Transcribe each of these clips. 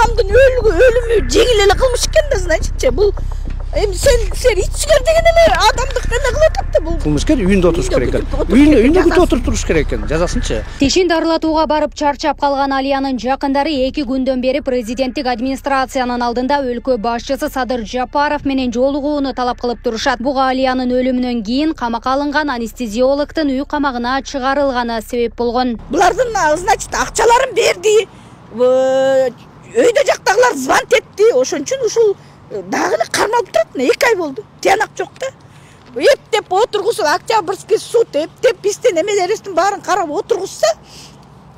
адамдын өлүмү жеңил эле кылмыш экен да, значит, бул эми сен ичкер деген эле адамдык эме кылып атат да, бул кылмышкер үйүндө отуруш керек экен. Үйүндө күтүп отуруп туруш керек экен, жазасынчы. Тишин дарылатууга барып чарчап калган Алиянын жакындары 2 күндөн бери президенттик администрациянын алдында өлкө башчысы Садыр Жапаров менен жолугууну талап кылып турушат. Буга Алиянын өлүмүнөн кийин камакка алынган анестезиологдун үй камагына чыгарылганы себеп болгон. Булардын, значит, акчаларын берди. Өйдө жактагылар звонт этти. Ошон үчүн ушул дагы эле кармалып турат. 2 ай болду. Тыянак жок да. Эптеп отургусуп, Октябрьский суд эптеп биздин эмелерибиздин баарын карап отургузса,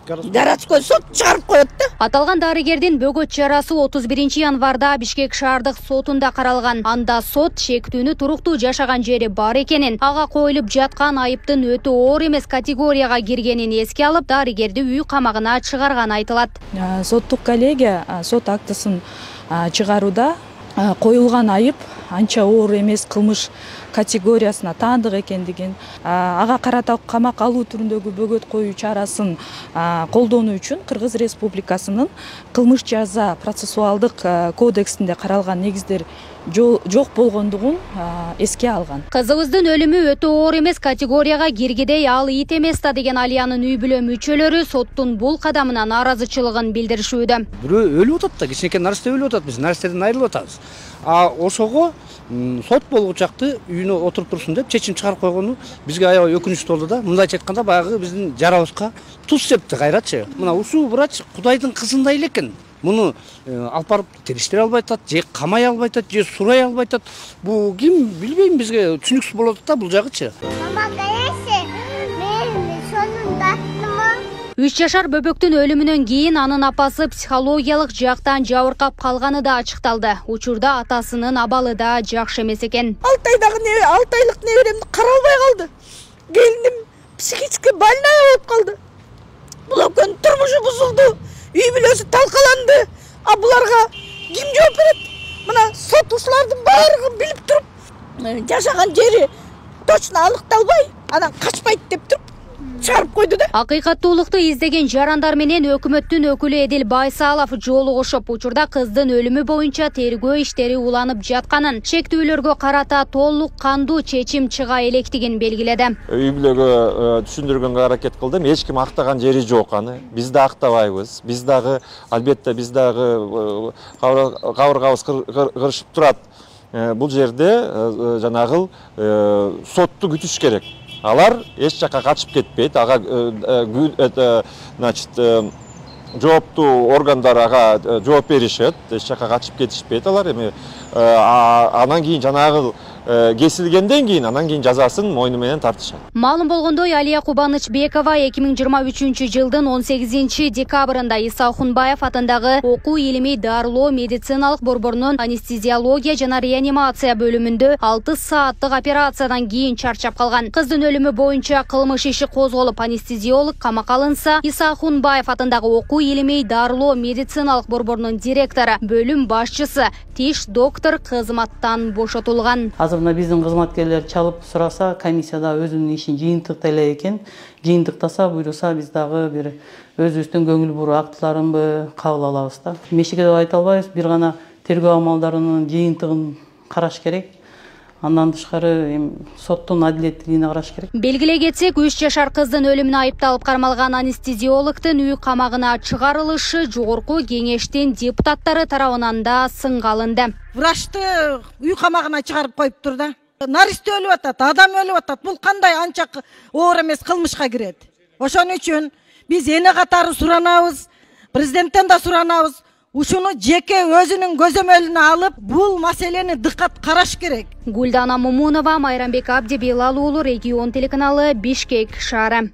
городской суд чыгарып коет да. Аталган дарыгердин бөгөт чарасы 31 январда Бишкек шаардык сотунда каралган. Анда сот шектүүнү туруктуу жашаган жери бар экенин, ага коюлуп жаткан айыптын өтө оор эмес категорияга киргенин эске алып, дарыгерди үй камагына чыгарганы айтылат. Соттук коллегия сот актысын чыгарууда коюлган айып анча оор эмес кылмыш категориясына таандык экендигин, ага карата камакка алуу түрүндөгү бөгөт коюу чарасын колдонуу үчүн Кыргыз Республикасынын кылмыш жаза процессуалдык кодексинде каралган негиздер жок болгондугун эске алган. Кызыбыздын өлүмү өтө оор эмес категорияга киргидей, ал ит эмес да деген Алиянын үй бүлө мүчөлөрү соттун бул кадамына нааразычылыгын билдиришүүдө. Бирөө өлүп атат да, кичинекей наристе өлүп атат, биз наристеден айрылып атабыз. Ошого сот болгучакты үйүнө отуруп турсун деп чечим чыгарып койгону бизге аябай өкүнүчтүү болду да. Мындайча айтканда баягы биздин жарабызга туз септи кайрачы. Мына ушул врач Кудайдын кызындай эле экен. Муну алып барып териштире албай атат, же камай албай атат, же сурай албай атат. Бул ким билбейм, бизге түшүнүксүз болот да бул жагычы. Мама, келесиң? Мен сонун даттымы? 3 жашар бөбөктүн өлүмүнөн кийин анын апасы психологиялык жактан жабыркап калганы да ачыкталды. Учурда атасынын абалы да жакшы эмес экен. 6 айлык неберемди каралбай калды. Келиним психически больная болуп калды. Бул экөөнүн турмушу бузулду. Үй бүлөсү талкаланды. Буларга ким жооп берет? Мына сот ушулардын баарын билип туруп, жашаган жери точно аныкталбай, анан качпайт деп туруп чыгарып койду да. Акыйкаттуулукту издеген жарандар менен өкмөттүн өкүлү Эдил Байсалов жолугушуп, учурда кыздын өлүмү боюнча тергөө иштери уланып жатканын, шектүүлөргө карата толук кандуу чечим чыга электигин белгиледи. Үй бүлөгө түшүндүргөнгө аракет кылдым. Эч ким актаган жери жок аны. Биз да актабайбыз. Биз дагы албетте биз дагы кабыргабыз кырышып турат. Бул жерде жанагыл сотту күтүш керек. Алар эч жака качып кетпейт. Ага значит жооптуу органдар ага жооп беришет. Эч жака качып кетишпейт алар. Эми анан кийин жанагыл кесилгенден кийин анан кийин жазасын мойну менен тартышат. Маалым болгондой, Алия Кубанычбекова 2023 жылдын 18 декабрында Иса Хунбаев атындагы окуу илимий дарылоо медициналык борборунун анестезиология жана реанимация бөлүмүндө 6 сааттык операциядан кийин чарчап калган. Кыздын өлүмү боюнча кылмыш иши козголуп, анестезиолог камакка алынса, Иса Хунбаев атындагы окуу илимий дарылоо медициналык борборунун директору, бөлүм башчысы, тиш доктор кызматтан бошотулган. Азырында биздин кызматкерлер чалып сураса, комиссияда өзүнүн ишин жыйынтыктай эле экен. Жыйынтыктаса, буйруса биз дагы бир өзүбүздүн көңүл буруу актыларынбы кабыл алабыз да. Мешикке деп айта албайбыз, бир гана тергөө амалдарынын жыйынтыгын караш керек. Андан тышкары соттун адилеттүүлүгүнө караш керек. Белгилей кетсек, 3 жашар кыздын өлүмүнө айыпталып кармалган анестезиологдун үй камагына чыгарылышы жогорку кеңештин депутаттары тарабынан да сынга алынды. Врачты үй камагына чыгарып коюптур да. Наристе өлүп атат, адам өлүп атат. Бул кандай анча оор эмес кылмышка кирет. Ошон үчүн биз эне катары суранабыз, президенттен да суранабыз. Ушуну жеке өзүнүн көзөмөлүнө алып, бул маселени дыккат караш керек. Гүлдана Мумунова, Майрамбек Абдибилал уулу, Регион телеканалы, Бишкек шаары.